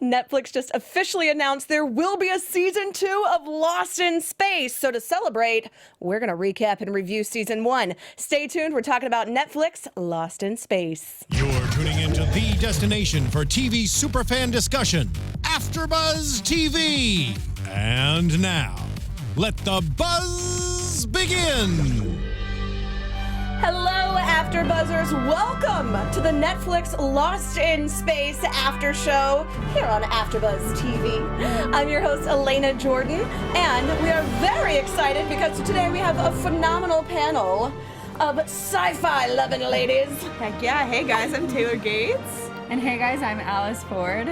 Netflix just officially announced there will be a season 2 of Lost in Space. So to celebrate, we're going to recap and review season 1. Stay tuned. We're talking about Netflix Lost in Space. You're tuning into the destination for TV superfan discussion, AfterBuzz TV. And now, let the buzz begin. Hello, AfterBuzzers. Welcome to the Netflix Lost in Space after show here on AfterBuzz TV. I'm your host, Alana Jordan, and we are very excited because today we have a phenomenal panel of sci-fi loving ladies. Heck yeah. Hey guys, I'm Taylor Gates. And hey guys, I'm Alice Ford.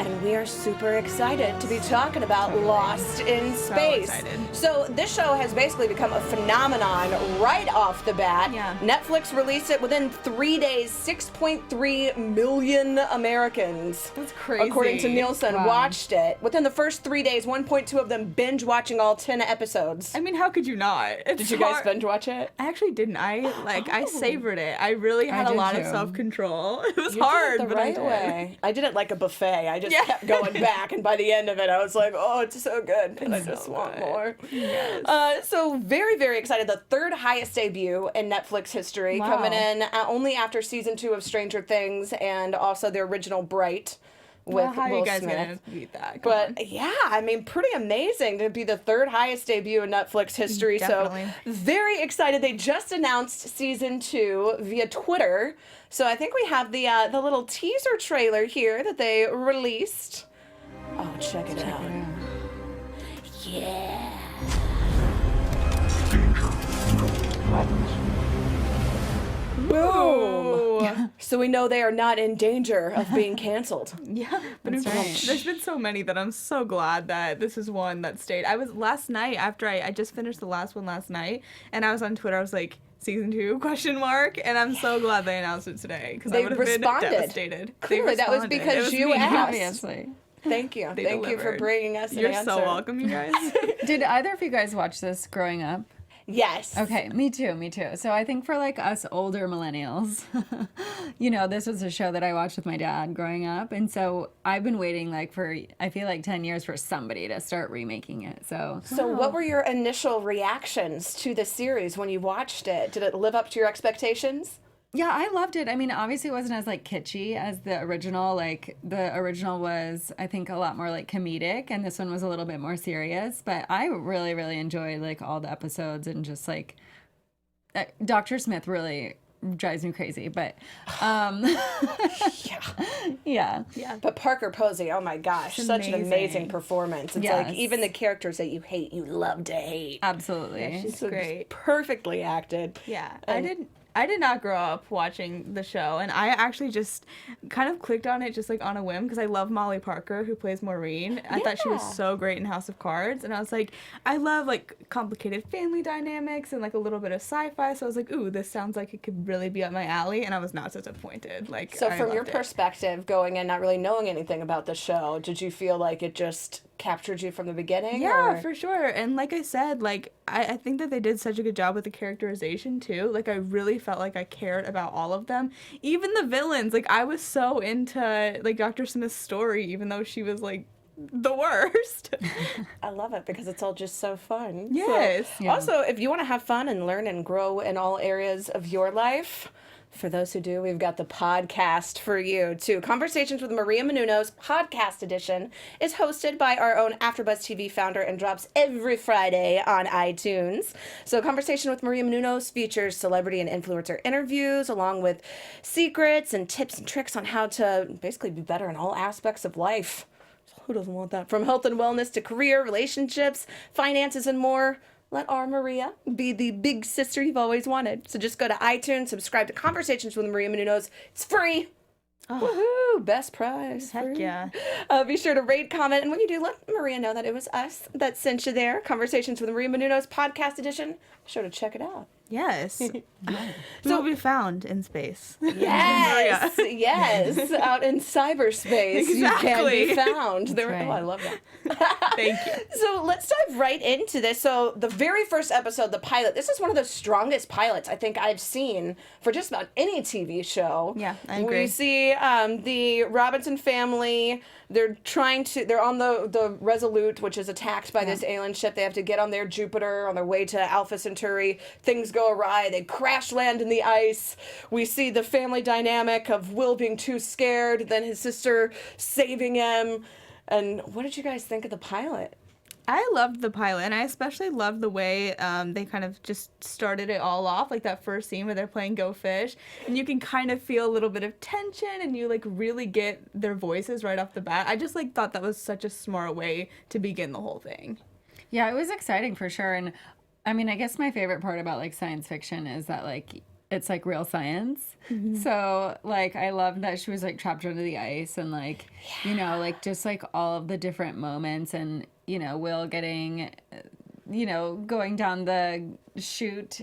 And we are super excited to be talking about Lost in Space. So excited. So this show has basically become a phenomenon right off the bat. Yeah. Netflix released it within 3 days. 6.3 million Americans, That's crazy. according to Nielsen, Wow. watched it. Within the first 3 days, 1.2 of them binge watching all 10 episodes. I mean, how could you not? Did you guys binge watch it? I actually didn't. I savored it. I really had a did lot of too. self-control. It was You did hard, it the but right I did. way. I did it like a buffet. I just Yeah. kept going back, and by the end of it, I was like, "Oh, it's so good, and I just want good. more." Yes. So very, very excited. The third highest debut in Netflix history, Wow. coming in only after season 2 of Stranger Things and also the original Bright with Well, how are Will you guys Smith. gonna beat that? Come But on. yeah, I mean, pretty amazing to be the third highest debut in Netflix history. Definitely. So very excited. They just announced season 2 via Twitter. So I think we have the little teaser trailer here that they released. Oh, check it out. Yeah. Boom. So we know they are not in danger of being canceled. Yeah, but That's right. there's been so many that I'm so glad that this is one that stayed. I was last night after I just finished the last one last night, and I was on Twitter. I was like, season 2 question mark, and I'm so glad they announced it today because I They would have been responded. devastated. Clearly, that was responded. because It was you me. asked. Obviously. Thank you. They Thank you for delivered. bringing us an You're answer. so welcome, you guys. Did either of you guys watch this growing up? Yes. Okay, me too. So I think for like us older millennials, this was a show that I watched with my dad growing up. And so I've been waiting I feel like 10 years for somebody to start remaking it. So So what were your initial reactions to the series when you watched it? Did it live up to your expectations? yeah, I loved it. I mean, obviously it wasn't as like kitschy as the original. Like the original was, I think, a lot more like comedic, and this one was a little bit more serious. But I really, really enjoyed like all the episodes, and just like Dr. Smith really drives me crazy. But yeah. But Parker Posey, oh my gosh, It's such an amazing amazing. performance. It's Yes. like even the characters that you hate, you love to hate. Absolutely. She's So great. perfectly acted. Yeah, And- I did not grow up watching the show, and I actually just kind of clicked on it just like on a whim because I love Molly Parker, who plays Maureen. I thought she was Yeah. so great in House of Cards, and I was like, I love like complicated family dynamics and like a little bit of sci-fi. So I was like, ooh, this sounds like it could really be up my alley, and I was not disappointed. Like, So I from your loved it. perspective, going in not really knowing anything about the show, did you feel like it just captured you from the beginning? Yeah, or? for sure. And like I said, like I think that they did such a good job with the characterization too. Like I really felt like I cared about all of them. Even the villains. Like I was so into like Dr. Smith's story, even though she was like the worst. I love it because it's all just so fun. Yes. So, Yeah. Also, if you want to have fun and learn and grow in all areas of your life, for those who do, we've got the podcast for you too. Conversations with Maria Menounos podcast edition is hosted by our own AfterBuzz TV founder and drops every Friday on iTunes. So Conversation with Maria Menounos features celebrity and influencer interviews along with secrets and tips and tricks on how to basically be better in all aspects of life. Who doesn't want that? From health and wellness to career, relationships, finances, and more. Let our Maria be the big sister you've always wanted. So just go to iTunes, subscribe to Conversations with Maria Menounos. It's free. Woohoo! Best prize. Heck free. yeah. Be sure to rate, comment, and when you do, let Maria know that it was us that sent you there. Conversations with Maria Menounos podcast edition. Be sure to check it out. Yes. We will be found in space. Yes, yes, out in cyberspace, you can be Exactly. found. There, right. Oh, I love that. Thank you. So let's dive right into this. So the very first episode, the pilot, this is one of the strongest pilots I think I've seen for just about any TV show. Yeah, I agree. We see the Robinson family. They're on the Resolute, which is attacked by this alien ship. They have to get on their Jupiter on their way to Alpha Centauri. Things go awry. They crash land in the ice. We see the family dynamic of Will being too scared, then his sister saving him. And what did you guys think of the pilot? I loved the pilot, and I especially loved the way they kind of just started it all off, like that first scene where they're playing Go Fish, and you can kind of feel a little bit of tension, and you like really get their voices right off the bat. I just like thought that was such a smart way to begin the whole thing. Yeah, it was exciting for sure. And I mean, I guess my favorite part about like science fiction is that like it's like real science. So like I love that she was like trapped under the ice and like, you know, like just like all of the different moments and, you know, Will getting, you know, going down the chute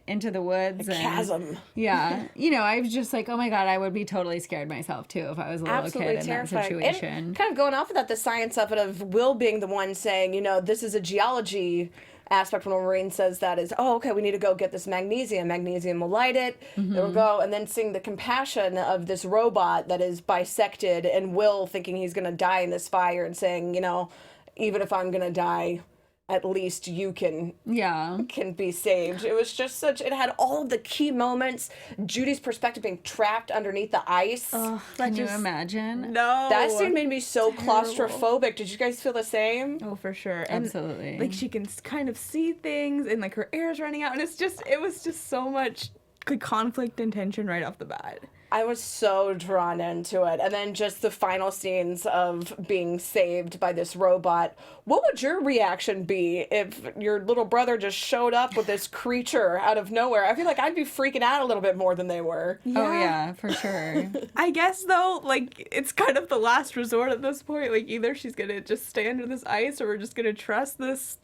into the woods. And, Chasm. yeah. You know, I was just like, oh my God, I would be totally scared myself too if I was a little Absolutely kid in that terrifying. situation. And kind of going off of that, the science of it, of Will being the one saying, you know, this is a geology aspect when a Marine says that is, oh, okay, we need to go get this magnesium. Magnesium will light it. There we go. And then seeing the compassion of this robot that is bisected and Will thinking he's going to die in this fire and saying, you know, even if I'm going to die, at least you can be saved. It was just it had all of the key moments. Judy's perspective being trapped underneath the ice. Can you imagine? No. That scene made me so claustrophobic. Did you guys feel the same? Oh, for sure. And, Absolutely. like she can kind of see things, and like her air's running out, and it was just so much like conflict and tension right off the bat. I was so drawn into it. And then just the final scenes of being saved by this robot. What would your reaction be if your little brother just showed up with this creature out of nowhere? I feel like I'd be freaking out a little bit more than they were. Oh yeah, for sure. I guess though, like it's kind of the last resort at this point. Like either she's gonna just stay under this ice, or we're just gonna trust this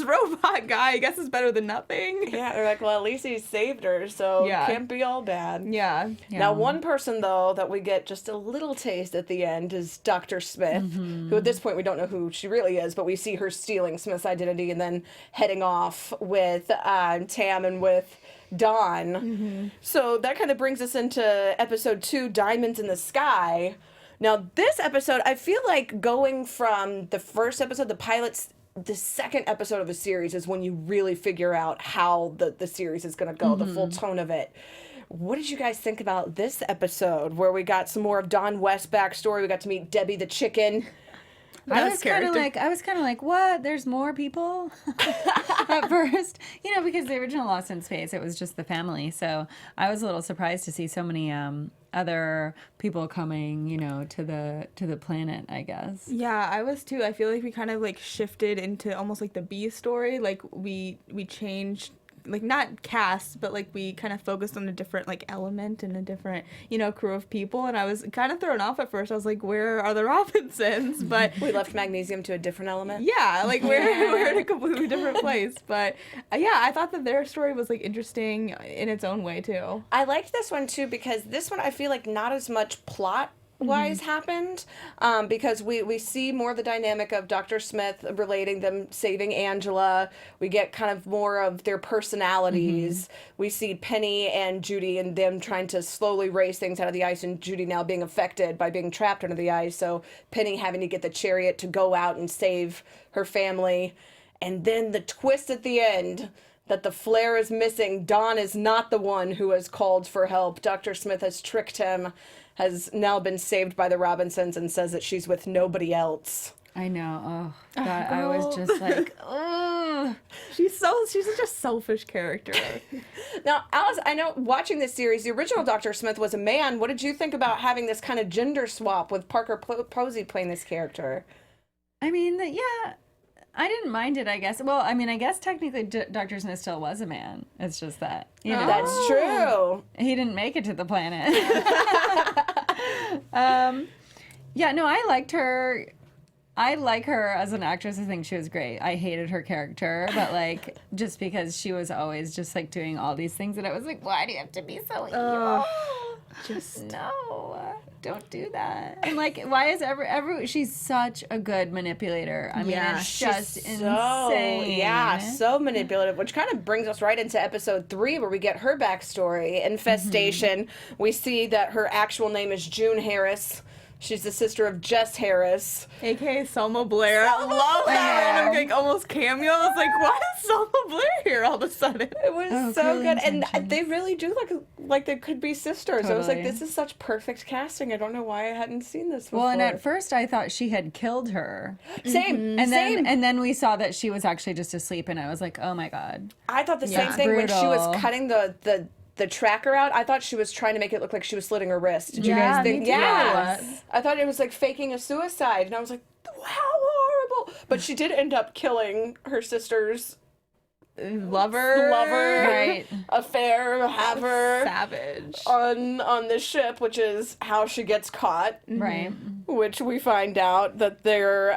robot guy. I guess it's better than nothing. Yeah, they're like, well, at least he saved her, so Yeah. can't be all bad. Yeah. Now, one person, though, that we get just a little taste at the end is Dr. Smith, who at this point we don't know who she really is, but we see her stealing Smith's identity and then heading off with Tam and with Dawn. So that kind of brings us into episode 2, Diamonds in the Sky. Now, this episode, I feel like going from the first episode, the pilot's the second episode of a series is when you really figure out how the series is going to go, the full tone of it. What did you guys think about this episode where we got some more of Dawn West's backstory? We got to meet Debbie the chicken. I was kind of like, what? There's more people at first, you know, because the original Lost in Space, it was just the family. So I was a little surprised to see so many other people coming, you know, to the planet, I guess. Yeah, I was too. I feel like we kind of like shifted into almost like the B story. Like we changed, like not cast, but like we kind of focused on a different like element and a different, you know, crew of people. And I was kind of thrown off at first. I was like, where are the Robinsons? But We left magnesium to a different element. yeah, like we're in a completely different place. But yeah, I thought that their story was like interesting in its own way too. I liked this one too because this one I feel like not as much plot wise happened because we see more of the dynamic of Dr. Smith relating them saving Angela. We get kind of more of their personalities. We see Penny and Judy and them trying to slowly raise things out of the ice, and Judy now being affected by being trapped under the ice, so Penny having to get the chariot to go out and save her family. And then the twist at the end that the flare is missing. Dawn is not the one who has called for help. Dr. Smith has tricked him, has now been saved by the Robinsons, and says that she's with nobody else. I know. Oh, God, I was just like, oh. She's such a selfish character. Now, Alice, I know watching this series, the original Dr. Smith was a man. What did you think about having this kind of gender swap with Parker Posey playing this character? I mean, yeah, I didn't mind it, I guess. Well, I mean, I guess technically Dr. Smith still was a man. It's just that, you know. That's true. He didn't make it to the planet. Yeah, no, I liked her. I like her as an actress. I think she was great. I hated her character, but like just because she was always just like doing all these things, and I was like, why do you have to be so evil? Just No, don't do that. And like, why is she's such a good manipulator. I mean, Yeah, it's She's just insane. so manipulative, which kind of brings us right into episode 3 where we get her backstory. Infestation. We see that her actual name is June Harris. She's the sister of Jess Harris. AKA Selma Blair. I love that random like almost cameo. I was like, why is Selma Blair here all of a sudden? It was so clearly good, and intentioned. they really do look like they could be sisters. I was like, Totally. this is such perfect casting. I don't know why I hadn't seen this before. Well, and at first I thought she had killed her. Same, And same. then we saw that she was actually just asleep, and I was like, oh my God. I thought the Yeah. same thing when she was Brutal. cutting the tracker out. I thought she was trying to make it look like she was slitting her wrist. Did you Yeah, guys think? me too. Yes. I thought it was like faking a suicide, and I was like, how horrible. But she did end up killing her sister's Lover. Right. affair, haver Savage. on the ship, which is how she gets caught. Right. Which we find out that they're,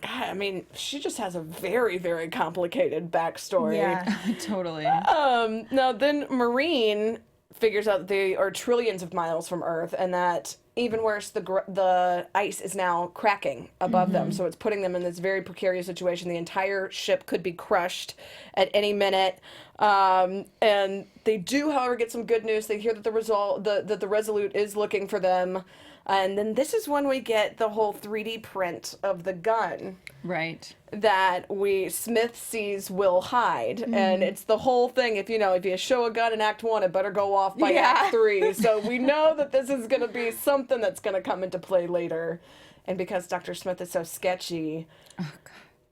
I mean, she just has a very, very complicated backstory. Yeah. Totally. Now then Marine figures out that they are trillions of miles from Earth, and that even worse, the ice is now cracking above them, so it's putting them in this very precarious situation. The entire ship could be crushed at any minute. And they do, however, get some good news. They hear that the Resolute is looking for them. And then this is when we get the whole 3D print of the gun Right. that Smith sees Will hide. And it's the whole thing. If you show a gun in Act 1, it better go off by Act 3. So we know that this is going to be something that's going to come into play later. And because Dr. Smith is so sketchy,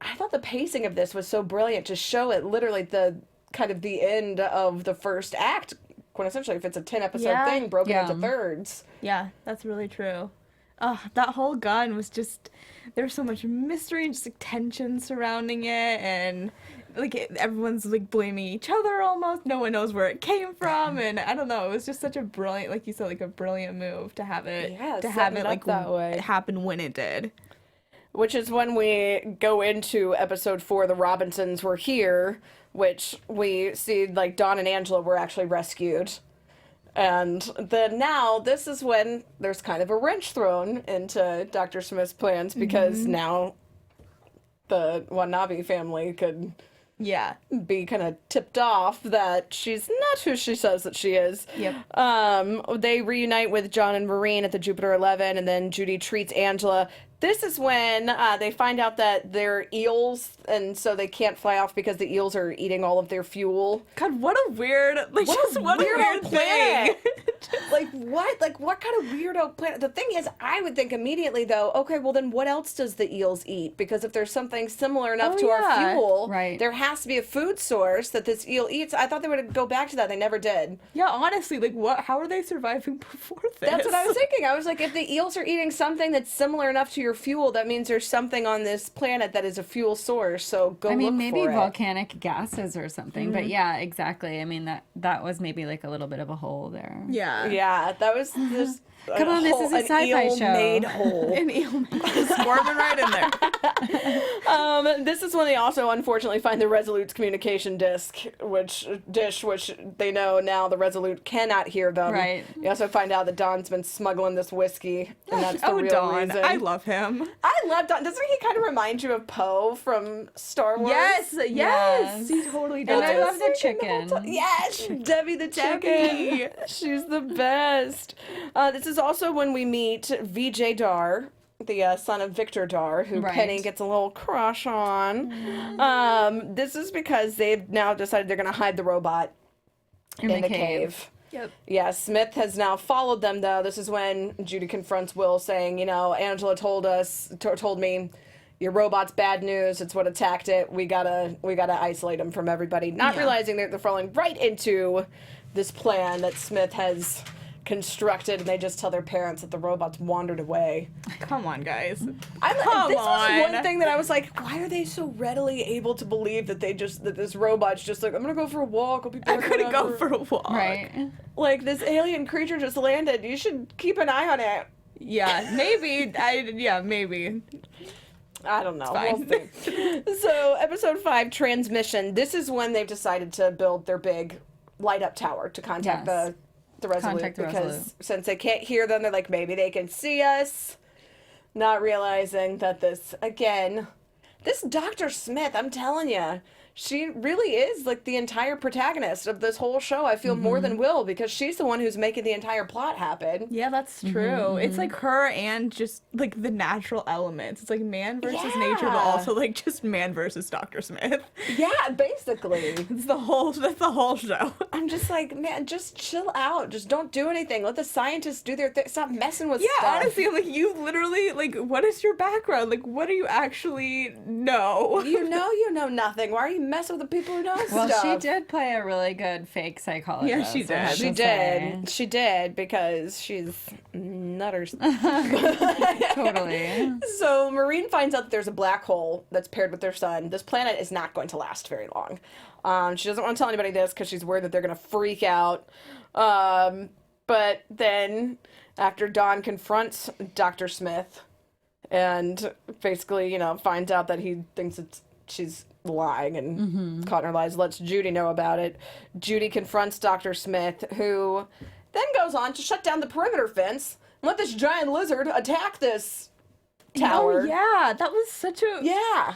I thought the pacing of this was so brilliant to show it literally the kind of the end of the first act. Quintessentially, if it's a 10-episode thing broken Yeah. into thirds. Yeah, that's really true. Oh, that whole gun was just, there was so much mystery and just like tension surrounding it, and like everyone's like blaming each other almost. No one knows where it came from, and I don't know. It was just such a brilliant, like you said, like a brilliant move to have it, setting it up like that way. happen when it did. Which is when we go into episode 4, the Robinsons were here, which we see like Dawn and Angela were actually rescued. And then now this is when there's kind of a wrench thrown into Dr. Smith's plans, because now the Watanabe family could Yeah. be kind of tipped off that she's not who she says that she is. Yep. They reunite with John and Marine at the Jupiter 11, and then Judy treats Angela. This is when they find out that they're eels, and so they can't fly off because the eels are eating all of their fuel. God, what a weird, like, what a weird thing. planet. Like, what? Like, what kind of weirdo planet? The thing is, I would think immediately, though, okay, well, then what else does the eels eat? Because if there's something similar enough to our fuel, Right. there has to be a food source that this eel eats. I thought they would go back to that. They never did. Yeah, honestly, like, what? How are they surviving before this? That's what I was thinking. I was like, if the eels are eating something that's similar enough to your fuel, that means there's something on this planet that is a fuel source. So go I mean, look maybe for it. volcanic gases or something. But yeah, exactly. I mean, that was maybe like a little bit of a hole there. Yeah. Yeah, that was just Come on, this is a sci-fi an show. eel-made hole. An eel squirming right in there. This is when they also unfortunately find the Resolute's communication which they know now the Resolute cannot hear them. Right. You also find out that Don's been smuggling this whiskey, and that's the Oh, real Dawn. reason. I love him. I love Don. Doesn't he kind of remind you of Poe from Star Wars? Yes. Yes. He totally does. And I love the chicken. Yes, Debbie the Debbie. chicken. She's the best. This is also when we meet VJ Dar, the son of Victor Dar, who Right. Penny gets a little crush on. This is because they've now decided they're going to hide the robot in the cave. Yep. Yeah, Smith has now followed them, though. This is when Judy confronts Will, saying, Angela told me, your robot's bad news. It's what attacked it. We gotta isolate him from everybody. Not realizing that they're falling right into this plan that Smith has constructed, and they just tell their parents that the robot's wandered away. Come on, guys. This on. was one thing that I was like, why are they so readily able to believe that that this robot's just like, I'm gonna go for a walk. I'll be back. I'm gonna go whenever." for a walk. Right. Like, this alien creature just landed. You should keep an eye on it. Yeah, maybe. Maybe. I don't know. We'll see. So, episode 5, transmission. This is when they've decided to build their big light up tower to contact the Resolute. Contact the because Resolute. since they can't hear them, they're like, maybe they can see us. Not realizing that this Dr. Smith, I'm telling you, she really is like the entire protagonist of this whole show. I feel more than Will, because she's the one who's making the entire plot happen. Yeah, that's true. It's like her and just like the natural elements. It's like man versus nature, but also like just man versus Dr. Smith. Yeah, basically. That's the whole show. I'm just like, man, just chill out. Just don't do anything. Let the scientists do their thing. Stop messing with stuff. Honestly, I'm like, you literally, like, what is your background? Like, what do you actually know? You know nothing. Why are you messing with the people who know Well, stuff? she did play a really good fake psychologist. Yeah, she did. I have She to say. did. She did, because she's nutters. Totally. So Maureen finds out that there's a black hole that's paired with their sun. This planet is not going to last very long. She doesn't want to tell anybody this because she's worried that they're going to freak out. But then, after Dawn confronts Dr. Smith and basically, finds out that he thinks she's lying and caught in her lies, lets Judy know about it. Judy confronts Dr. Smith, who then goes on to shut down the perimeter fence and let this giant lizard attack this tower. Oh, yeah. That was such a... Yeah.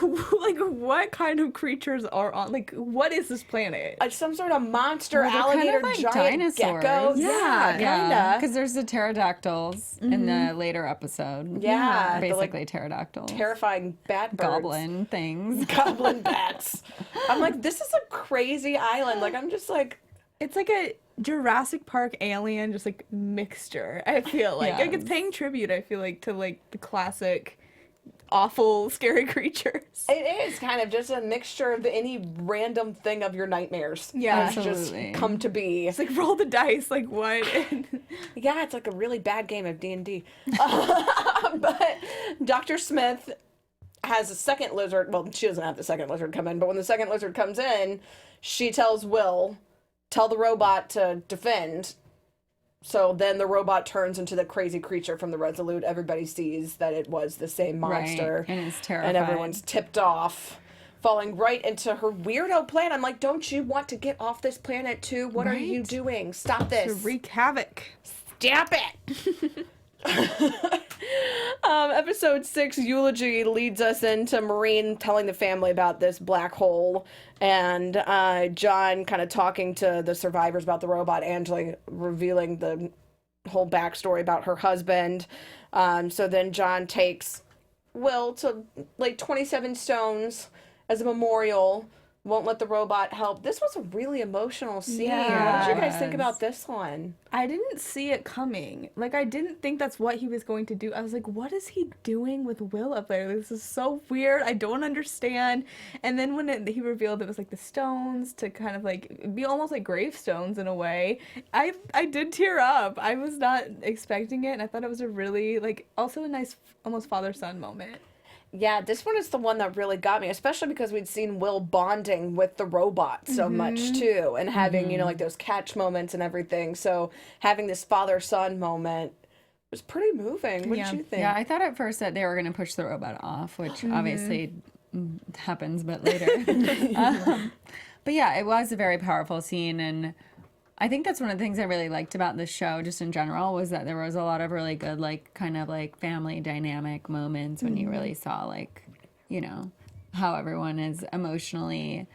Like, what kind of creatures are on... Like, what is this planet? Some sort of monster Well, they're alligator, kind of like giant dinosaurs. gecko. Yeah, kinda. Because there's the pterodactyls in the later episode. Yeah, the, Basically pterodactyls. Terrifying bat birds. Goblin things. Goblin bats. I'm like, this is a crazy island. Like, I'm just like... It's like a Jurassic Park alien, just like mixture. I feel like Yes. like it's paying tribute. I feel like to like the classic, awful, scary creatures. It is kind of just a mixture of any random thing of your nightmares. Yeah. It's just Absolutely. come to be. It's like roll the dice. Like what? Yeah, it's like a really bad game of D&D. But Dr. Smith has a second lizard. Well, she doesn't have the second lizard come in, but when the second lizard comes in, she tells Will, tell the robot to defend. So then the robot turns into the crazy creature from the Resolute. Everybody sees that it was the same monster. Right, and it's terrifying. And everyone's tipped off, falling right into her weirdo plan. I'm like, don't you want to get off this planet too? What are you doing? Stop this. To wreak havoc. Stop it. Episode 6, Eulogy, leads us into Maureen telling the family about this black hole, and John kind of talking to the survivors about the robot, Angela revealing the whole backstory about her husband. So then John takes Will to like 27 stones as a memorial, won't let the robot help. This was a really emotional scene. Yeah, what did you guys it think was. about this one? I didn't see it coming. Like, I didn't think that's what he was going to do. I was like, what is he doing with Will up there? This is so weird. I don't understand. And then when he revealed it was like the stones to kind of like be almost like gravestones in a way, I did tear up. I was not expecting it. And I thought it was a really, like, also a nice, almost father-son moment. Yeah, this one is the one that really got me, especially because we'd seen Will bonding with the robot so much too, and having, like those catch moments and everything. So having this father-son moment was pretty moving. What did you think? Yeah, I thought at first that they were going to push the robot off, which obviously happens, but later. But yeah, it was a very powerful scene, and I think that's one of the things I really liked about this show, just in general, was that there was a lot of really good, like, kind of like family dynamic moments when you really saw, like, how everyone is emotionally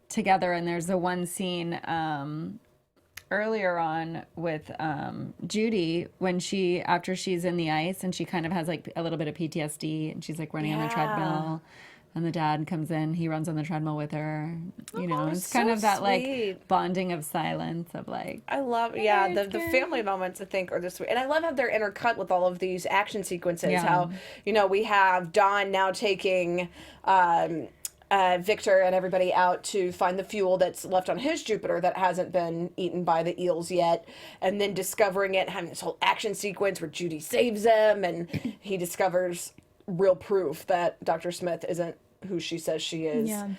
together. And there's the one scene earlier on with Judy when after she's in the ice and she kind of has like a little bit of PTSD and she's like running on the treadmill. And the dad comes in, he runs on the treadmill with her. It's kind so of that sweet. like bonding of silence of like. I love, the family moments, I think, are the sweet. And I love how they're intercut with all of these action sequences. Yeah. How, we have Don now taking Victor and everybody out to find the fuel that's left on his Jupiter that hasn't been eaten by the eels yet. And then discovering it, having this whole action sequence where Judy saves him and he discovers real proof that Dr. Smith isn't who she says she is. Yeah.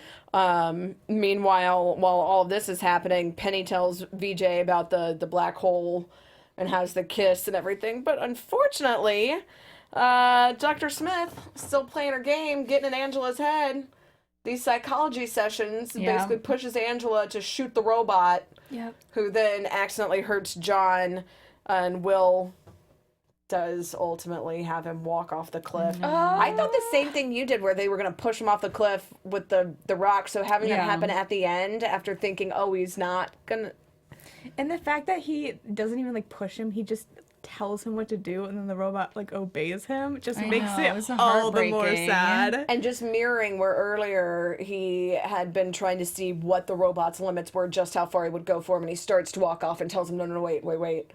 Meanwhile, while all of this is happening, Penny tells VJ about the black hole and has the kiss and everything. But unfortunately, Dr. Smith still playing her game, getting in Angela's head. These psychology sessions basically pushes Angela to shoot the robot, who then accidentally hurts John, and Will does ultimately have him walk off the cliff. I thought the same thing you did, where they were going to push him off the cliff with the rock, so having that happen at the end after thinking, oh, he's not going to... And the fact that he doesn't even, like, push him, he just tells him what to do, and then the robot, like, obeys him, just makes it all the more sad. And just mirroring where earlier he had been trying to see what the robot's limits were, just how far he would go for him, and he starts to walk off and tells him, no, wait.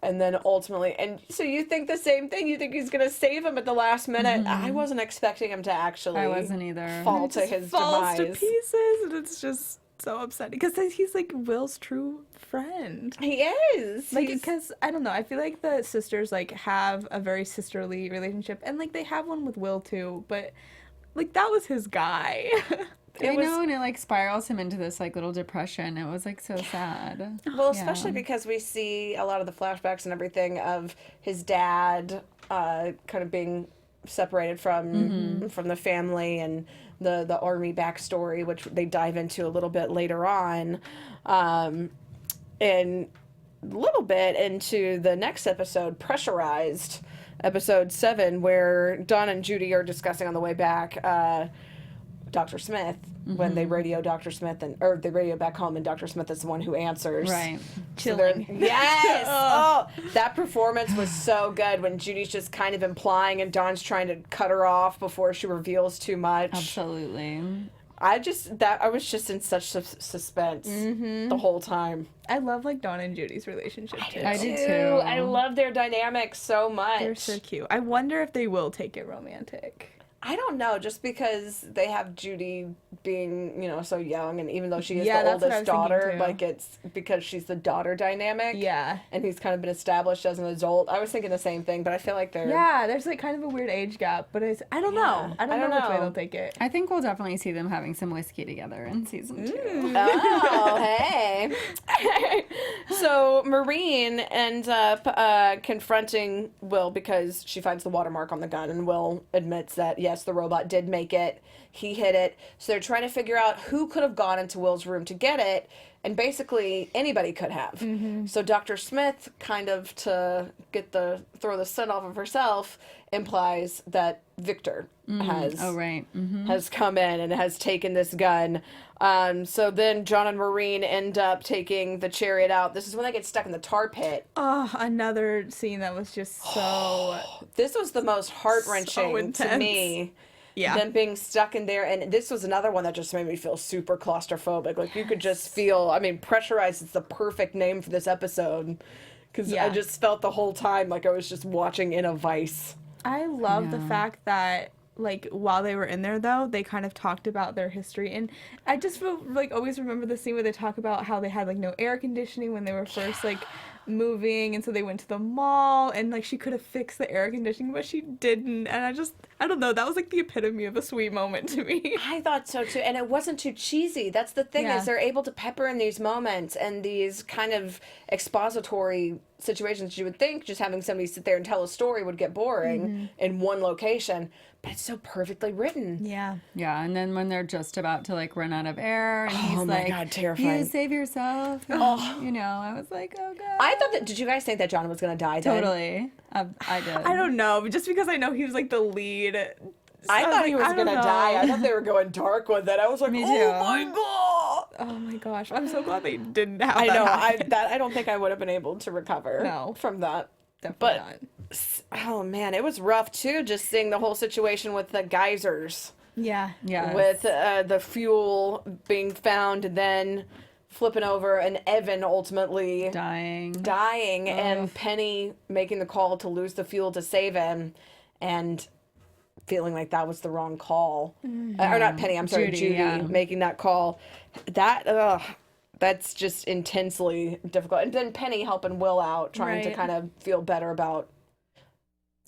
And then ultimately, and so you think the same thing? You think he's going to save him at the last minute? I wasn't expecting him to actually I wasn't either. fall to his falls demise. to pieces, and it's just so upsetting because he's like Will's true friend. He is. Like, because I don't know, I feel like the sisters like have a very sisterly relationship, and like they have one with Will too, but like that was his guy. I know, and it like spirals him into this like little depression. It was like so sad. Well, especially because we see a lot of the flashbacks and everything of his dad kind of being separated from the family, and the army backstory, which they dive into a little bit later on, and a little bit into the next episode, Pressurized, episode 7, where Don and Judy are discussing on the way back Dr. Smith, when they radio Dr. Smith, or they radio back home, and Dr. Smith is the one who answers. Right. Chilling. Yes! That performance was so good when Judy's just kind of implying and Dawn's trying to cut her off before she reveals too much. Absolutely. I was just in such suspense the whole time. I love like Dawn and Judy's relationship too. I do too. I love their dynamic so much. They're so cute. I wonder if they will take it romantic. I don't know, just because they have Judy being, so young, and even though she is the that's what I oldest was daughter, thinking, too. like it's because she's the daughter dynamic. Yeah. And he's kind of been established as an adult. I was thinking the same thing, but I feel like they're... Yeah, there's like kind of a weird age gap, but I don't know. I don't know which way they'll take it. I think we'll definitely see them having some whiskey together in season 2. Oh, hey. So Maureen ends up confronting Will because she finds the watermark on the gun, and Will admits that, yes, the robot did make it. He hit it. So they're trying to figure out who could have gone into Will's room to get it, and basically anybody could have. So Dr. Smith, kind of to throw the scent off of herself, implies that Victor has come in and has taken this gun. So then John and Maureen end up taking the chariot out. This is when they get stuck in the tar pit. Oh, another scene that was just so... This was the most heart-wrenching to me. Yeah. Them being stuck in there. And this was another one that just made me feel super claustrophobic. Like, you could just feel... Pressurized is the perfect name for this episode. Because I just felt the whole time like I was just watching in a vice. I love the fact that, like, while they were in there, though, they kind of talked about their history. And I just feel, like, always remember the scene where they talk about how they had, like, no air conditioning when they were first, like, moving. And so they went to the mall, and, like, she could have fixed the air conditioning, but she didn't. And I don't know, that was, like, the epitome of a sweet moment to me. I thought so, too. And it wasn't too cheesy. That's the thing, is they're able to pepper in these moments and these kind of expository situations. You would think just having somebody sit there and tell a story would get boring in one location, but it's so perfectly written. Yeah. Yeah, and then when they're just about to like run out of air, and he's Oh my like, God, terrifying. "You save yourself." And, I was like, "Oh God." I thought that. Did you guys think that John was gonna die? Then? Totally. I did. I don't know, just because I know he was, like, the lead. I thought he was I don't gonna know. die. I thought they were going dark with it. I was like, Me oh too. my God. Oh my gosh, I'm so glad they didn't have I that know. happen. I don't think I would have been able to recover from that. Definitely not. Oh man, it was rough too. Just seeing the whole situation with the geysers. Yeah. Yeah. With the fuel being found, and then flipping over, and Evan ultimately dying, and Penny making the call to lose the fuel to save him, and feeling like that was the wrong call. Or not Penny, I'm sorry, Judy making that call. That's just intensely difficult. And then Penny helping Will out, trying to kind of feel better about...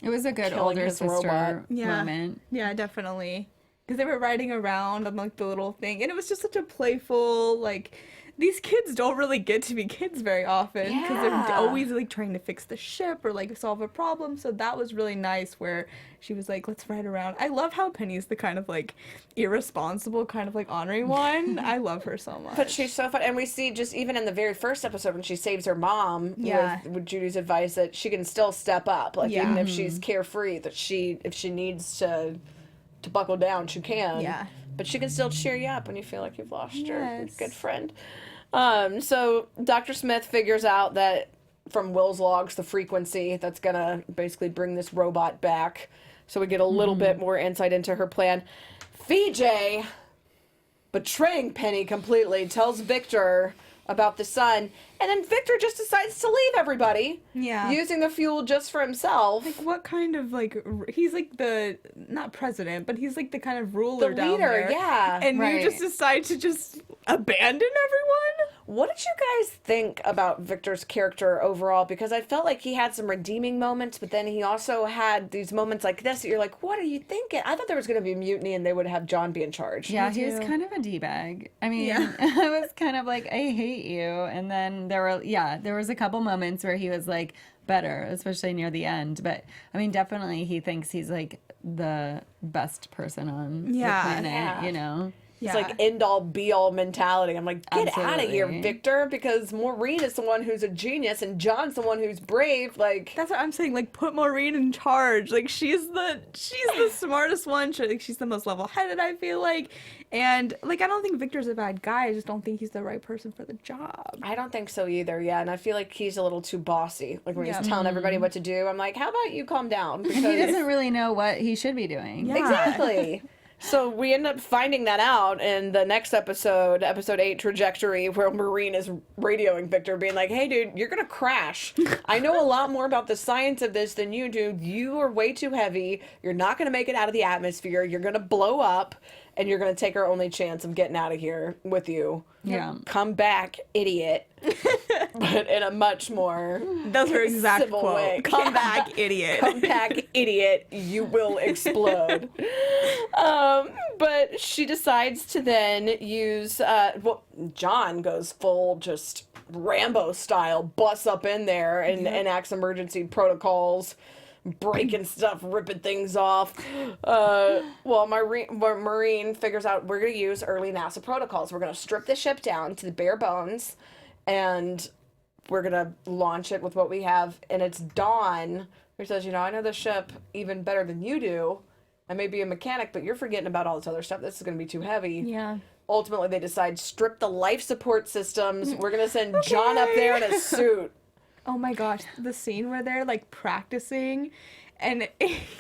It was a good killing older his sister robot. moment. Yeah, definitely. Because they were riding around on, like, the little thing. And it was just such a playful, like... these kids don't really get to be kids very often because Yeah. they're always like trying to fix the ship or like solve a problem. So that was really nice where she was like, let's ride around. I love how Penny's the kind of like irresponsible, kind of like honoring one. I love her so much. But she's so fun, and we see just even in the very first episode when she saves her mom with Judy's advice that she can still step up, like even if she's carefree, that if she needs to buckle down, she can. Yeah. But she can still cheer you up when you feel like you've lost your Yes. good friend. So Dr. Smith figures out that from Will's logs, the frequency that's gonna basically bring this robot back. So we get a little bit more insight into her plan. VJ, betraying Penny completely, tells Victor about the sun, and then Victor just decides to leave everybody. Yeah. Using the fuel just for himself. Like, what kind of, like, he's like the, not president, but he's like the kind of ruler The down leader, there. yeah. And Right. you just decide to just abandon everyone? What did you guys think about Victor's character overall? Because I felt like he had some redeeming moments, but then he also had these moments like this that you're like, what are you thinking? I thought there was going to be a mutiny and they would have John be in charge. Yeah, he was too. kind of a d-bag. I mean, Yeah. I was kind of like, I hate you. And then there was a couple moments where he was like better, especially near the end. But I mean, definitely he thinks he's like the best person on the planet, Yeah. you know? It's like end all be all mentality. I'm like, get out of here, Absolutely. Victor, because Maureen is the one who's a genius and John's the one who's brave. Like, That's what I'm saying. Like, put Maureen in charge. Like, she's the smartest one. She's the most level-headed, I feel like. And, like, I don't think Victor's a bad guy. I just don't think he's the right person for the job. I don't think so either, yeah. And I feel like he's a little too bossy. Like when Yeah. he's telling everybody what to do, I'm like, how about you calm down? Because He doesn't really know what he should be doing. Yeah. Exactly. So we end up finding that out in the next episode, episode 8, Trajectory, where Maureen is radioing Victor, being like, hey, dude, you're going to crash. I know a lot more about the science of this than you do. You are way too heavy. You're not going to make it out of the atmosphere. You're going to blow up, and you're going to take our only chance of getting out of here with you. Yeah. Come back, idiot. But in a much more That's her exact civil quote. way. Come Yeah. back, idiot. Come back, idiot, you will explode. But she decides to then use, John goes full just Rambo style, busts up in there and enacts emergency protocols, breaking stuff, ripping things off. Maureen figures out we're going to use early NASA protocols. We're going to strip the ship down to the bare bones, and we're going to launch it with what we have. And it's Dawn who says, I know the ship even better than you do. I may be a mechanic, but you're forgetting about all this other stuff. This is going to be too heavy. Yeah. Ultimately, they decide, strip the life support systems. We're going to send John up there in a suit. Oh my gosh, the scene where they're like practicing and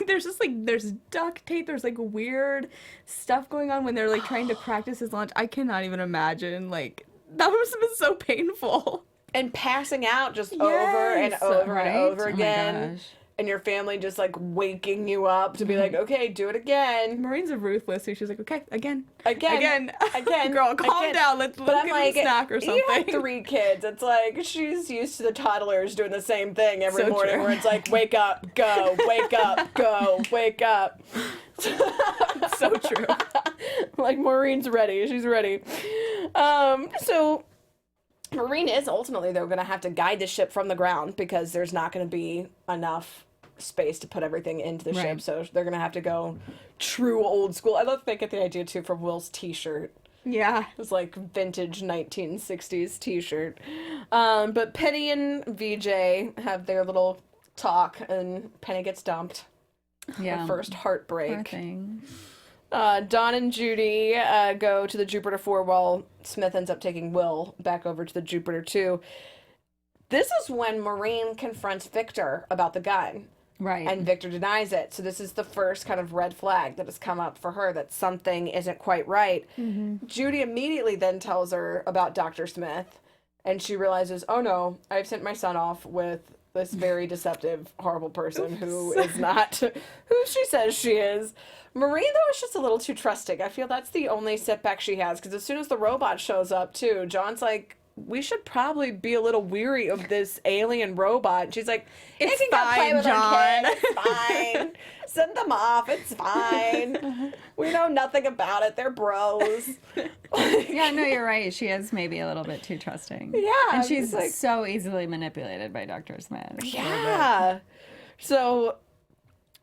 there's just like, there's duct tape, there's like weird stuff going on when they're like trying to practice his launch. I cannot even imagine, like, that must have been so painful. And passing out just over and Yes, over right? and over Oh my again. gosh. And your family just like waking you up to be like, okay, do it again. Maureen's a ruthless, so she's like, okay, again. Again. Girl, calm down. Let's But I'm get like, a snack or something. you have 3 kids. It's like she's used to the toddlers doing the same thing every So morning, true. where it's like, wake up, go, wake up, go, wake up. So true. Like Maureen's ready. She's ready. So Maureen is ultimately, though, going to have to guide the ship from the ground because there's not going to be enough space to put everything into the ship. Right. So they're going to have to go true old school. I love thinking the idea, too, for Will's t-shirt. Yeah. It's like vintage 1960s t-shirt. But Penny and VJ have their little talk, and Penny gets dumped. Yeah. Her first Poor heartbreak. thing. Don and Judy go to the Jupiter 4 while Smith ends up taking Will back over to the Jupiter 2. This is when Maureen confronts Victor about the gun. Right. And Victor denies it. So this is the first kind of red flag that has come up for her, that something isn't quite right. Mm-hmm. Judy immediately then tells her about Dr. Smith, and she realizes, oh no, I've sent my son off with this very deceptive, horrible person who is not who she says she is. Maureen, though, is just a little too trusting. I feel that's the only setback she has, because as soon as the robot shows up, too, John's like, we should probably be a little weary of this alien robot. And she's like, It's they can go play fine, with our John. kids. It's fine. Send them off. It's fine. We know nothing about it. They're bros. Yeah, no, you're right. She is maybe a little bit too trusting. Yeah, And it's she's like- so easily manipulated by Dr. Smith. Yeah. So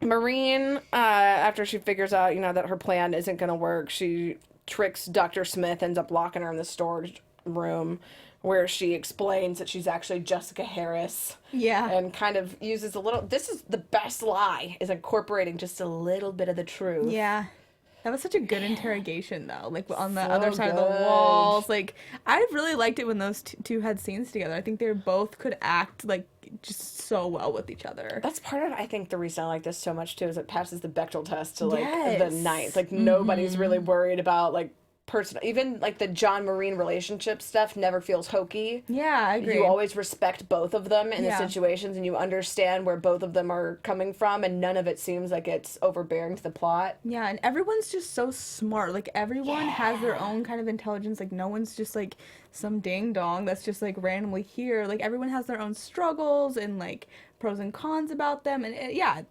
Maureen, after she figures out, that her plan isn't going to work, she tricks Dr. Smith, ends up locking her in the storage room where she explains that she's actually Jessica Harris. Yeah. And kind of uses a little, this is the best lie, is incorporating just a little bit of the truth. Yeah. That was such a good interrogation, though. Like, on the So other side of good. the walls. Like, I really liked it when those two had scenes together. I think they both could act, like, just so well with each other. That's part of, I think, the reason I like this so much, too, is it passes the Bechdel test to, like, the Yes. ninth. Like, nobody's really worried about, like, personal, even, like, the John Maureen relationship stuff never feels hokey. Yeah, I agree. You always respect both of them in Yeah. the situations, and you understand where both of them are coming from, and none of it seems like it's overbearing to the plot. Yeah, and everyone's just so smart. Like, everyone has their own kind of intelligence. Like, no one's just, like, some ding-dong that's just, like, randomly here. Like, everyone has their own struggles and, like, pros and cons about them. And,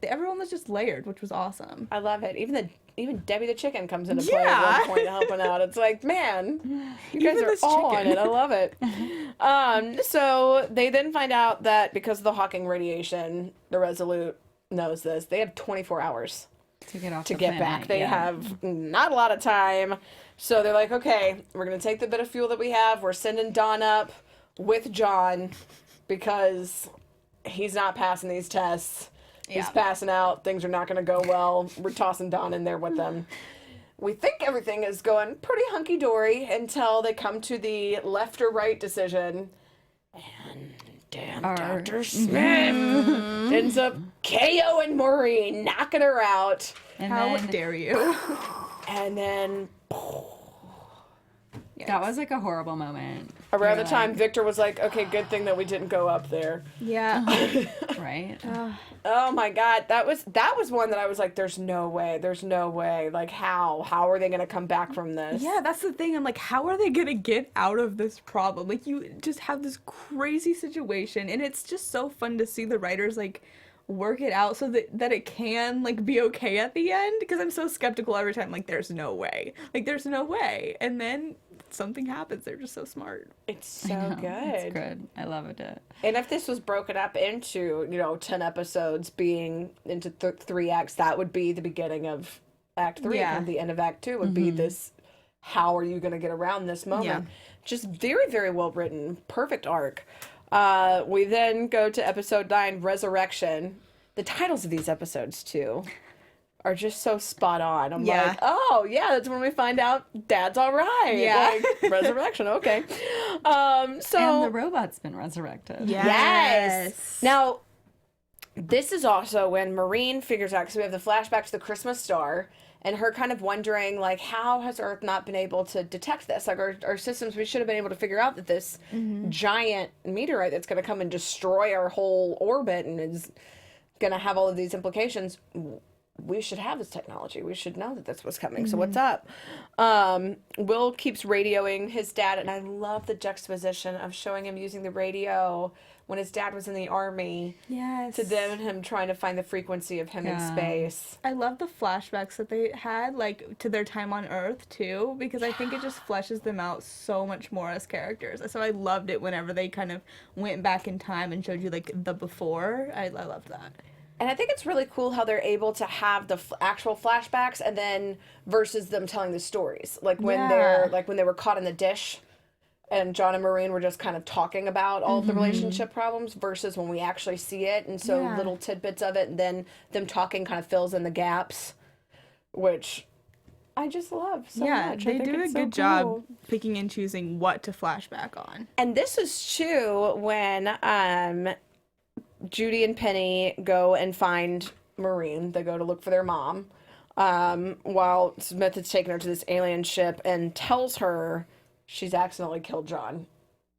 everyone was just layered, which was awesome. I love it. Even Debbie the chicken comes into play Yeah. at one point helping out. It's like, man, you guys Even are this all on chicken. it. I love it. So they then find out that because of the Hawking radiation, the Resolute knows this. They have 24 hours To get off to the get planet, back. They yeah. have not a lot of time. So they're like, okay, we're going to take the bit of fuel that we have. We're sending Dawn up with John because he's not passing these tests. He's Yeah. passing out. Things are not going to go well. We're tossing Dawn in there with them. We think everything is going pretty hunky-dory until they come to the left or right decision. And damn, Dr. Smith ends up KOing Maureen, knocking her out. And How then dare you? And then that was like a horrible moment. around the You're time like, Victor was like, okay, good thing that we didn't go up there. Yeah. right? Oh my God. That was one that I was like, there's no way. Like, how are they going to come back from this? Yeah, that's the thing. I'm like, how are they gonna get out of this problem? Like, you just have this crazy situation, and it's just so fun to see the writers, like, work it out so that it can, like, be okay at the end, because I'm so skeptical every time, like, there's no way. And then something happens. They're just so smart. It's so I know, good. It's good. I love it. And if this was broken up into, 10 episodes being into 3 acts, that would be the beginning of Act 3. Yeah. And the end of Act 2 would be this, how are you going to get around this moment? Yeah. Just very, very well written. Perfect arc. We then go to episode 9, Resurrection. The titles of these episodes, too, are just so spot on. I'm Yeah. like, oh, yeah, that's when we find out Dad's all right. Yeah. Like, Resurrection, okay. So... And the robot's been resurrected. Yes. Now, this is also when Maureen figures out, because we have the flashback to the Christmas star, and her kind of wondering, like, how has Earth not been able to detect this? Like, our systems, we should have been able to figure out that this giant meteorite that's going to come and destroy our whole orbit and is going to have all of these implications. We should have this technology. We should know that that's what's coming. So what's up? Will keeps radioing his dad, and I love the juxtaposition of showing him using the radio when his dad was in the army Yes. to then him trying to find the frequency of him in Yeah. space. I love the flashbacks that they had, like, to their time on Earth, too, because I think it just fleshes them out so much more as characters. So I loved it whenever they kind of went back in time and showed you, like, the before. I loved that. And I think it's really cool how they're able to have the actual flashbacks and then versus them telling the stories. Like when Yeah. when they were caught in the dish and John and Maureen were just kind of talking about all of the relationship problems versus when we actually see it. And so Yeah. little tidbits of it and then them talking kind of fills in the gaps, which I just love so much. I they think do a it's so good job cool. picking and choosing what to flashback on. And this is true when Judy and Penny go and find Maureen. They go to look for their mom while Smith is taking her to this alien ship and tells her she's accidentally killed John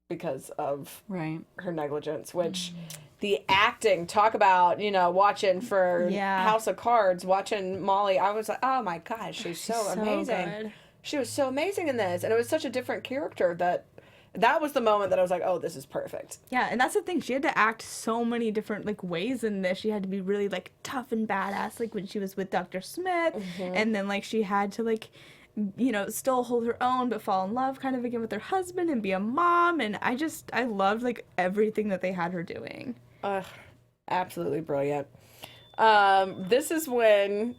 because of Right. her negligence, which the acting, talk about, watching for Yeah. House of Cards, watching Molly, I was like, oh my gosh, she's so amazing. good. She was so amazing in this. And it was such a different character that that was the moment that I was like, oh, this is perfect. Yeah, and that's the thing. She had to act so many different like ways in this. She had to be really like tough and badass, like when she was with Dr. Smith, and then like she had to like, you know, still hold her own but fall in love kind of again with her husband and be a mom. And I loved like everything that they had her doing. Absolutely brilliant. This is when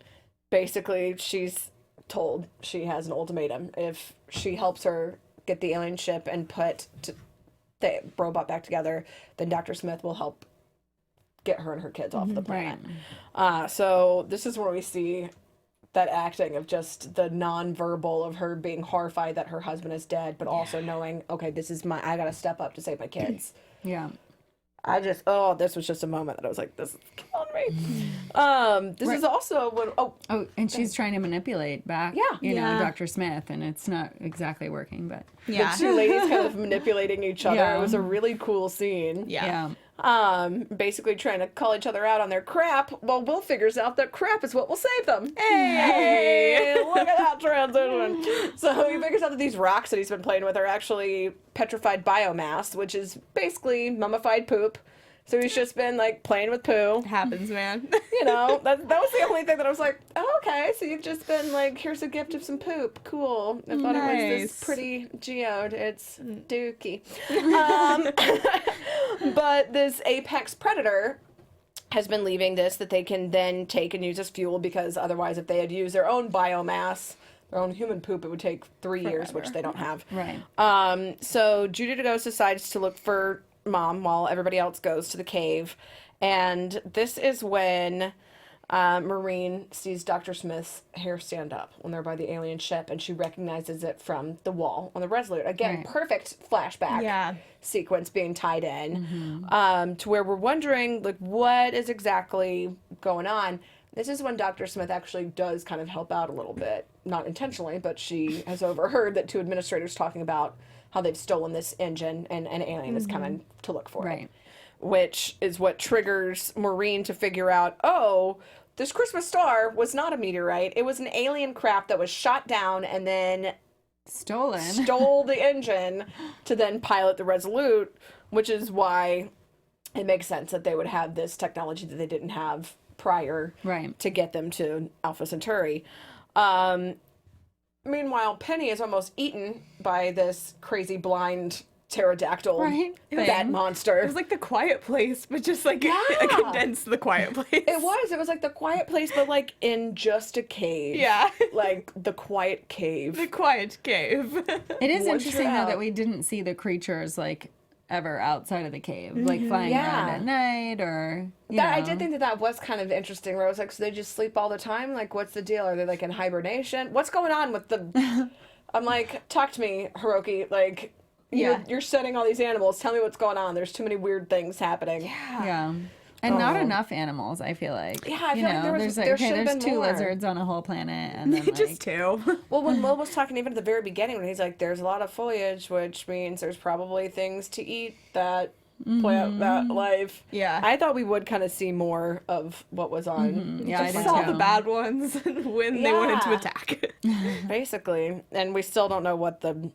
basically she's told she has an ultimatum. If she helps her get the alien ship and put the robot back together, then Dr. Smith will help get her and her kids off the planet. So this is where we see that acting of just the non-verbal of her being horrified that her husband is dead, but also knowing, okay, I gotta step up to save my kids. Yeah. This was just a moment that I was like, this is killing me. This is also when, and she's trying to manipulate back, you know, Dr. Smith, and it's not exactly working, but the two ladies kind of manipulating each other. It was a really cool scene. Yeah. Basically trying to call each other out on their crap. Well, Will figures out that crap is what will save them. Hey, look at that transition. So he figures out that these rocks that he's been playing with are actually petrified biomass, which is basically mummified poop. So he's just been like playing with poo. It happens, man. You know, that was the only thing that I was like, oh, okay, so you've just been like, here's a gift of some poop. Cool. I thought it was this pretty geode. It's dookie. But this apex predator has been leaving this that they can then take and use as fuel, because otherwise if they had used their own biomass, their own human poop, it would take 3 years, which they don't have. Right. So Judy DeGose decides to look for Mom while everybody else goes to the cave. And this is when Maureen sees Dr. Smith's hair stand up when they're by the alien ship, and she recognizes it from the wall on the Resolute. Again, perfect flashback sequence being tied in to where we're wondering, like, what is exactly going on. This is when Dr. Smith actually does kind of help out a little bit. Not intentionally, but she has overheard that two administrators talking about how they've stolen this engine and an alien is coming to look for it. Which is what triggers Maureen to figure out, oh, this Christmas star was not a meteorite. It was an alien craft that was shot down and then stole the engine to then pilot the Resolute, which is why it makes sense that they would have this technology that they didn't have prior to get them to Alpha Centauri. Meanwhile, Penny is almost eaten by this crazy blind pterodactyl bat monster. It was like The Quiet Place, but just like a condensed The Quiet Place. It was like The Quiet Place, but like in just a cave. Yeah. Like The Quiet Cave. The Quiet Cave. It is interesting though that we didn't see the creatures like ever outside of the cave, like flying around at night or you know. I did think that was kind of interesting, where I was like, so they just sleep all the time? Like, what's the deal? Are they like in hibernation? What's going on with the... I'm like, talk to me, Hiroki. Like, you're studying all these animals. Tell me what's going on. There's too many weird things happening. Yeah. And not enough animals, I feel like. Yeah, I feel like there's two more. lizards on a whole planet, and then just two. Well, when Will was talking even at the very beginning, when he's like, there's a lot of foliage, which means there's probably things to eat that plant that life. Yeah. I thought we would kind of see more of what was on. Yeah, I saw the bad ones when they wanted to attack. Basically. And we still don't know what the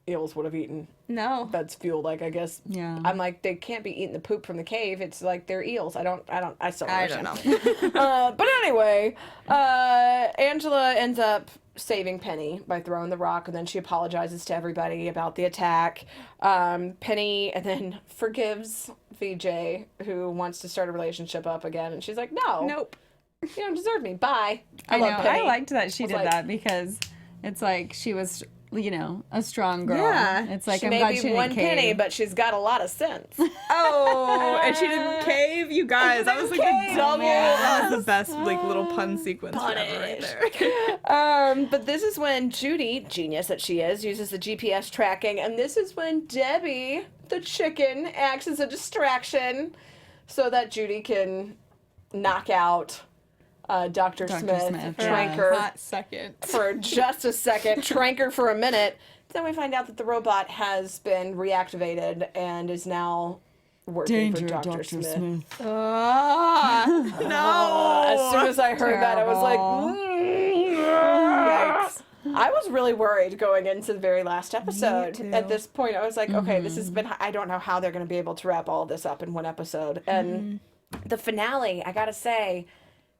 eels would have eaten. No. That's fuel, like, I guess. Yeah. I'm like, they can't be eating the poop from the cave. It's like they're eels. I still don't understand. I don't know. But anyway, Angela ends up saving Penny by throwing the rock, and then she apologizes to everybody about the attack. Penny and then forgives VJ, who wants to start a relationship up again, and she's like, nope. You don't deserve me. Bye. I love know. Penny. I liked that she did like, that because it's like she was, you know, a strong girl. Yeah. It's like, she I'm may glad be she didn't one cave. penny, but she's got a lot of sense. Oh, and she didn't cave, you guys. That was like a double. That was the best like little pun sequence ever right there. But this is when Judy, genius that she is, uses the GPS tracking, and this is when Debbie, the chicken, acts as a distraction so that Judy can knock out Dr. Smith, trank her hot second. for just a second, trank her for a minute. Then we find out that the robot has been reactivated and is now working for Dr. Smith. No. As soon as I heard that, I was like, Yikes. I was really worried going into the very last episode. too. At this point, I was like, okay, this has been, I don't know how they're going to be able to wrap all of this up in one episode. And the finale, I got to say,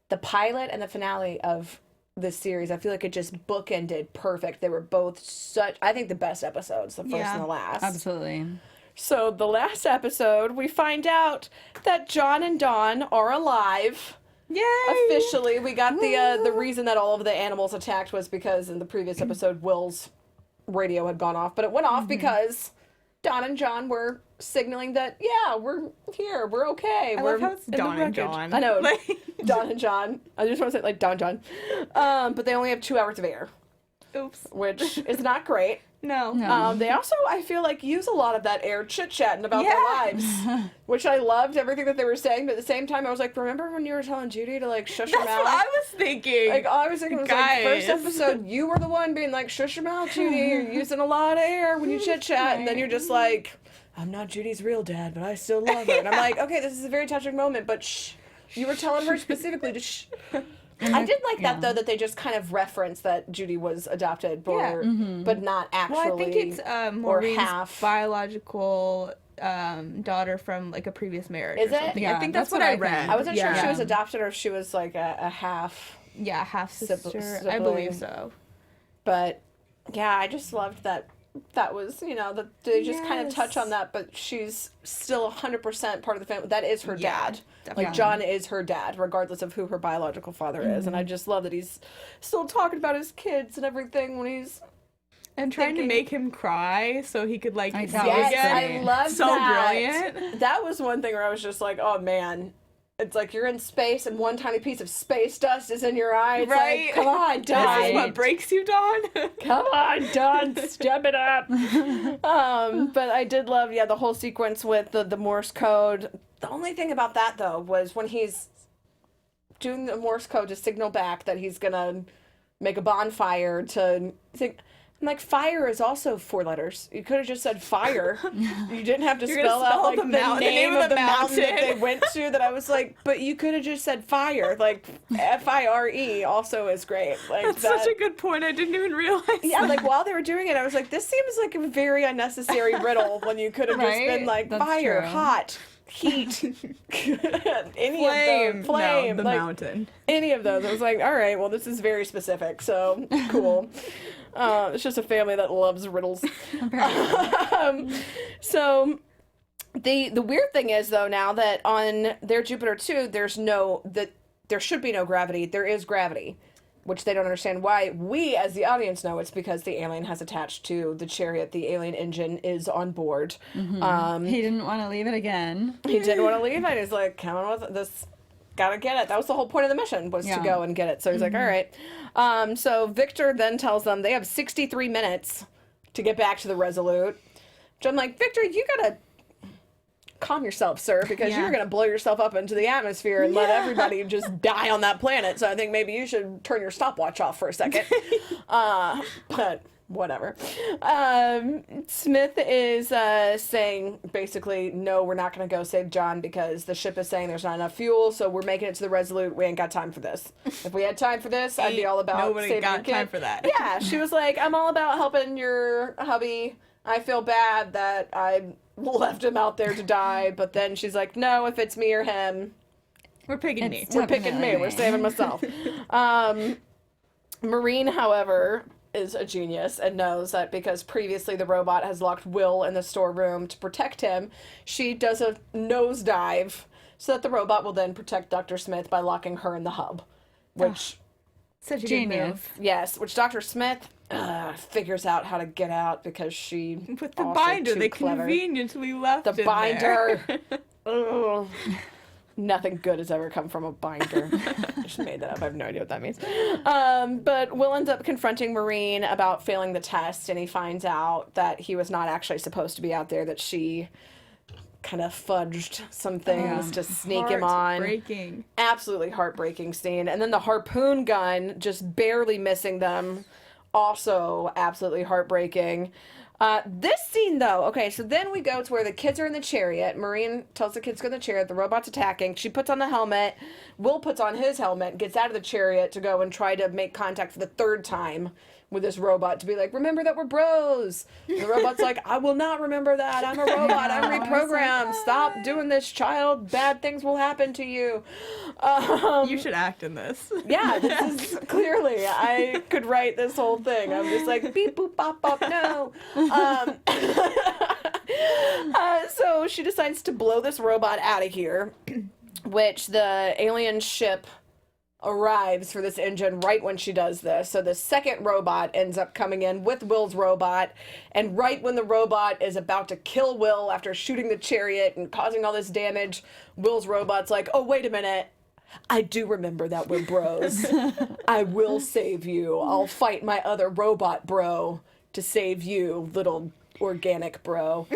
the pilot and the finale of this series, I feel like it just bookended perfect. They were both I think the best episodes, the first and the last. Absolutely. So the last episode, we find out that John and Dawn are alive. Yay! Officially, we got the reason that all of the animals attacked was because in the previous episode, Will's radio had gone off, but it went off because Dawn and John were signaling that, yeah, we're here, we're okay. I we're love how it's in the Dawn and wreckage. John. I know, Like- Dawn and John. I just want to say like Dawn John. But they only have 2 hours of air, Oops. which is not great. No. They also, I feel like, use a lot of that air chit-chatting about their lives, which I loved everything that they were saying, but at the same time, I was like, remember when you were telling Judy to, like, shush her That's mouth? what I was thinking. Like, all I was thinking was, like, first Guys. episode, you were the one being like, shush your mouth, Judy, you're using a lot of air when you chit-chat, and then you're just like, I'm not Judy's real dad, but I still love her. And I'm like, okay, this is a very touching moment, but shh. You were telling her specifically to shh. I did like that, though, that they just kind of referenced that Judy was adopted, but not actually. Well, I think it's or Maureen's half. biological daughter from like a previous marriage. Is or it? something. Yeah, I think that's that's what what I I read. think. I wasn't sure if she Yeah. was adopted or if she was like a half. Yeah, half sister. Sibling. I believe so. But yeah, I just loved that. That was, that they just kind of touch on that, but she's still 100% part of the family. That is her Yeah, dad. definitely. Like, John is her dad, regardless of who her biological father is. And I just love that he's still talking about his kids and everything when he's... And trying to make him cry so he could like I see thought it was again. great. I love So that. brilliant. That was one thing where I was just like, oh, man. It's like you're in space and one tiny piece of space dust is in your eye. It's Right. like, come on, This Dawn. is what breaks you, Dawn. Come on, Dawn, step it up. But I did love, the whole sequence with the Morse code. The only thing about that, though, was when he's doing the Morse code to signal back that he's going to make a bonfire to... I'm like, fire is also 4 letters. You could have just said fire. You didn't have to You're gonna spell out spell like the name of the mountain that mountain. they went to. That I was like, but you could have just said fire. Like FIRE also is great. Like That's such a good point. I didn't even realize. yeah, that. like while they were doing it, I was like, this seems like a very unnecessary riddle when you could have just Right? been like That's fire, true. hot, heat, any flame. of those, flame, No, the like, mountain. any of those. I was like, all right, well, this is very specific, so cool. It's just a family that loves riddles. So the weird thing is, though, now that on their Jupiter 2, there should be no gravity. There is gravity, which they don't understand why. We, as the audience, know it's because the alien has attached to the chariot. The alien engine is on board. He didn't want to leave it again. He didn't want to leave it. He's like, come on with this. Gotta get it. That was the whole point of the mission, was to go and get it. So he's like, all right. So Victor then tells them they have 63 minutes to get back to the Resolute. Which I'm like, Victor, you gotta calm yourself, sir, because you're gonna blow yourself up into the atmosphere and let everybody just die on that planet. So I think maybe you should turn your stopwatch off for a second. But whatever. Smith is saying basically, no, we're not going to go save John because the ship is saying there's not enough fuel, so we're making it to the Resolute. We ain't got time for this. If we had time for this, I'd be all about Nobody saving got your kid. time for that. Yeah, she was like, I'm all about helping your hubby. I feel bad that I left him out there to die, but then she's like, no, if it's me or him, We're picking me. we're picking me. We're saving myself. Maureen, however, is a genius and knows that because previously the robot has locked Will in the storeroom to protect him, she does a nosedive so that the robot will then protect Dr. Smith by locking her in the hub. Which, Such a Genius. good move. yes, which Dr. Smith figures out how to get out because she With the also binder, too they clever. conveniently left The in binder. there. Ugh. Nothing good has ever come from a binder. I just made that up. I have no idea what that means. But Will ends up confronting Maureen about failing the test, and he finds out that he was not actually supposed to be out there, that she kind of fudged some things to sneak him on. Heartbreaking. Absolutely heartbreaking scene. And then the harpoon gun just barely missing them. Also absolutely heartbreaking. This scene, though, okay, so then we go to where the kids are in the chariot. Maureen tells the kids to go in the chariot. The robot's attacking. She puts on the helmet. Will puts on his helmet, gets out of the chariot to go and try to make contact for the third time with this robot to be like, remember that we're bros. And the robot's like, I will not remember that. I'm a robot. I'm reprogrammed. Stop doing this, child. Bad things will happen to you. You should act in this. Yeah, this is clearly, I could write this whole thing. I'm just like, beep, boop, bop, bop, no. So she decides to blow this robot out of here, which the alien ship arrives for this engine right when she does this. So the second robot ends up coming in with Will's robot, and right when the robot is about to kill Will after shooting the chariot and causing all this damage, Will's robot's like, oh, wait a minute. I do remember that we're bros. I will save you. I'll fight my other robot bro to save you, little organic bro.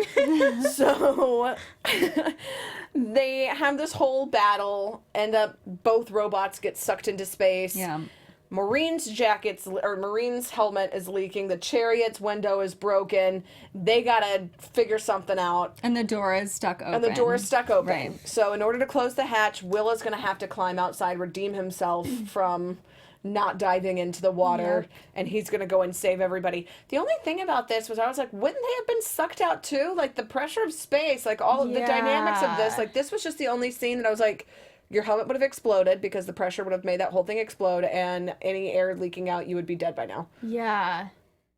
So they have this whole battle, end up both robots get sucked into space. Yeah. Maureen's helmet is leaking. The chariot's window is broken. They gotta figure something out. And the door is stuck open. Right. So in order to close the hatch, Will is gonna have to climb outside, redeem himself from not diving into the water, and he's gonna go and save everybody. The only thing about this was I was like, wouldn't they have been sucked out too? Like the pressure of space, like all of the dynamics of this. Like this was just the only scene that I was like, your helmet would have exploded because the pressure would have made that whole thing explode, and any air leaking out, you would be dead by now. Yeah.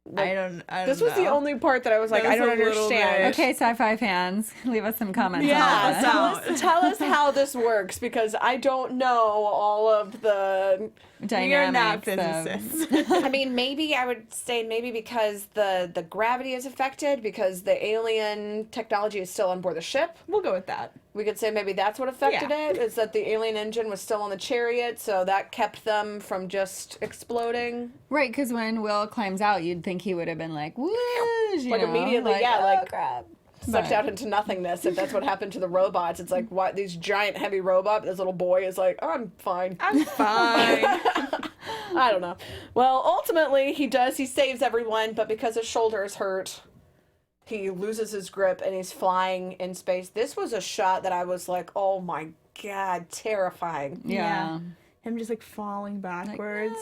Like, I don't this was the only part that I was like, I don't understand. Okay, sci-fi fans, leave us some comments. Yeah, tell us how this works, because I don't know all of the dynamics. You're not physicists. I mean, maybe I would say because the gravity is affected, because the alien technology is still on board the ship. We'll go with that. We could say maybe that's what affected it, is that the alien engine was still on the chariot, so that kept them from just exploding. Right, because when Will climbs out, you'd think he would have been like, whoosh, Like immediately, oh, crap. Sucked out into nothingness. If that's what happened to the robots, it's like, what, these giant heavy robot, this little boy is like, oh, I'm fine. I'm fine. I don't know. Well, ultimately, he saves everyone, but because his shoulder is hurt, he loses his grip and he's flying in space. This was a shot that I was like, oh my God, terrifying. Yeah. Him just like falling backwards.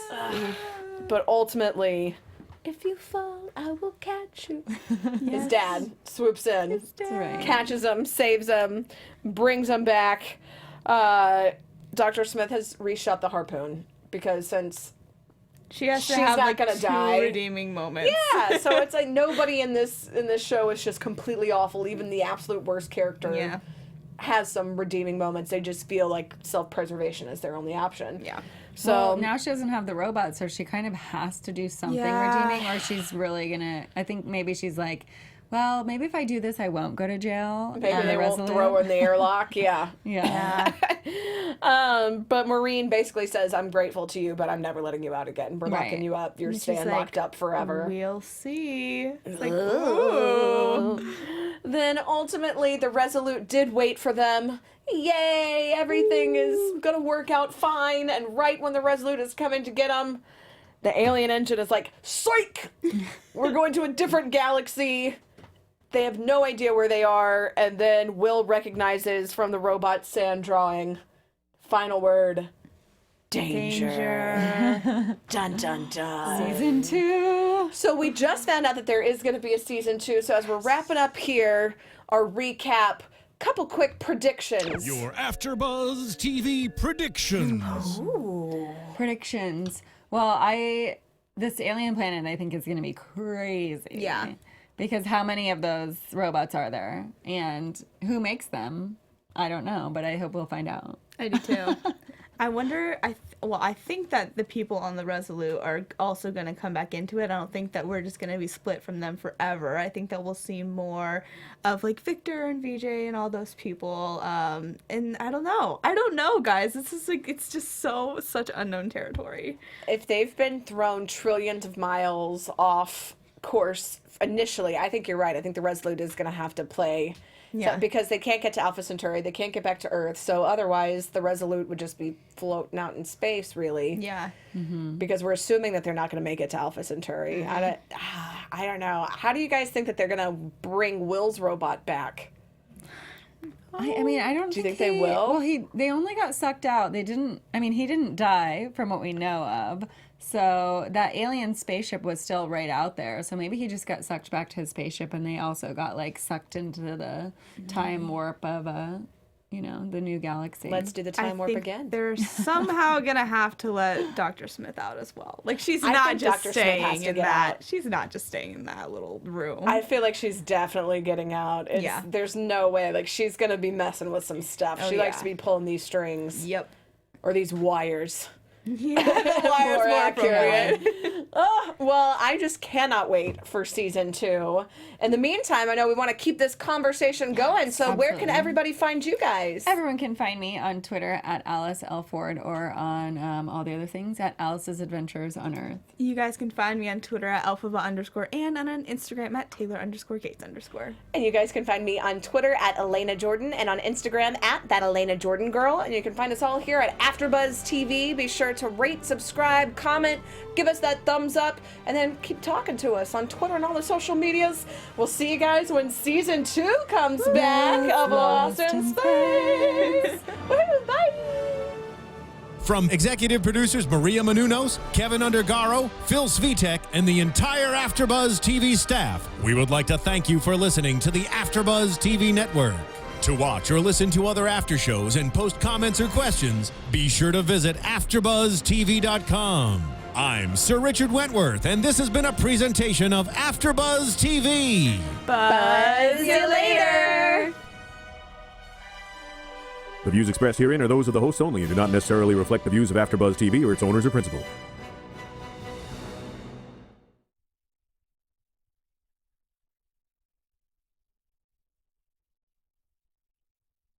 But ultimately, if you fall, I will catch you. His dad swoops in, Right. catches him, saves him, brings him back. Dr. Smith has reshot the harpoon because since She has to she's have not like gonna two die. redeeming moments. Yeah, so it's like nobody in this show is just completely awful. Even the absolute worst character has some redeeming moments. They just feel like self-preservation is their only option. Yeah. So Well, now she doesn't have the robot, so she kind of has to do something redeeming, or she's really gonna. I think maybe she's like, well, maybe if I do this, I won't go to jail. maybe they won't throw her in the airlock. Yeah. Yeah. But Maureen basically says, I'm grateful to you, but I'm never letting you out again. We're Right. locking you up. You're she's staying like, locked up forever. We'll see. It's like, Ooh. ooh. Then ultimately, the Resolute did wait for them. Yay! Everything is gonna work out fine. And right when the Resolute is coming to get them, the alien engine is like, psych! We're going to a different galaxy. They have no idea where they are. And then Will recognizes from the robot sand drawing, final word, danger. Dun, dun, dun. Season 2. So we just found out that there is going to be a season 2. So as we're wrapping up here, our recap, couple quick predictions. Your AfterBuzz TV predictions. Predictions. Well, this alien planet I think is going to be crazy. Yeah. Because how many of those robots are there? And who makes them? I don't know, but I hope we'll find out. I do too. I wonder, I think that the people on the Resolute are also going to come back into it. I don't think that we're just going to be split from them forever. I think that we'll see more of like Victor and VJ and all those people. And I don't know, guys. This is like, it's just such unknown territory. If they've been thrown trillions of miles off course initially, I think you're right. I think the Resolute is going to have to play. Yeah. So, because they can't get to Alpha Centauri, they can't get back to Earth. So otherwise, the Resolute would just be floating out in space, really. Yeah. Because we're assuming that they're not going to make it to Alpha Centauri. I don't know. How do you guys think that they're gonna bring Will's robot back? I mean, I don't. Do you think they will? Well, they only got sucked out. They didn't. I mean, he didn't die from what we know of. So that alien spaceship was still right out there. So maybe he just got sucked back to his spaceship, and they also got like sucked into the time warp of the new galaxy. Let's do the time warp again. They're somehow gonna have to let Dr. Smith out as well. Like she's I not think just Dr. Smith has staying to in get that. out. She's not just staying in that little room. I feel like she's definitely getting out. There's no way. Like she's gonna be messing with some stuff. She likes to be pulling these strings. Yep. Or these wires. Yeah. Wires more accurate. appropriate. Oh, well, I just cannot wait for season 2. In the meantime, I know we want to keep this conversation going. So where can everybody find you guys? Everyone can find me on Twitter at Alice L. Ford or on all the other things at Alice's Adventures on Earth. You guys can find me on Twitter at Alphaba_ and on Instagram at Taylor_Gates_. And you guys can find me on Twitter at Alana Jordan and on Instagram at that Alana Jordan Girl. And you can find us all here at AfterBuzz TV. Be sure to rate, subscribe, comment, give us that thumbs up, and then keep talking to us on Twitter and all the social medias. We'll see you guys when season 2 comes back of Lost in Space. Woo, bye. From executive producers Maria Menounos, Keven Undergaro, Phil Svitek, and the entire AfterBuzz TV staff, we would like to thank you for listening to the AfterBuzz TV network. To watch or listen to other after shows and post comments or questions, be sure to visit AfterBuzzTV.com. I'm Sir Richard Wentworth, and this has been a presentation of AfterBuzz TV. Buzz you later. The views expressed herein are those of the hosts only and do not necessarily reflect the views of AfterBuzz TV or its owners or principals.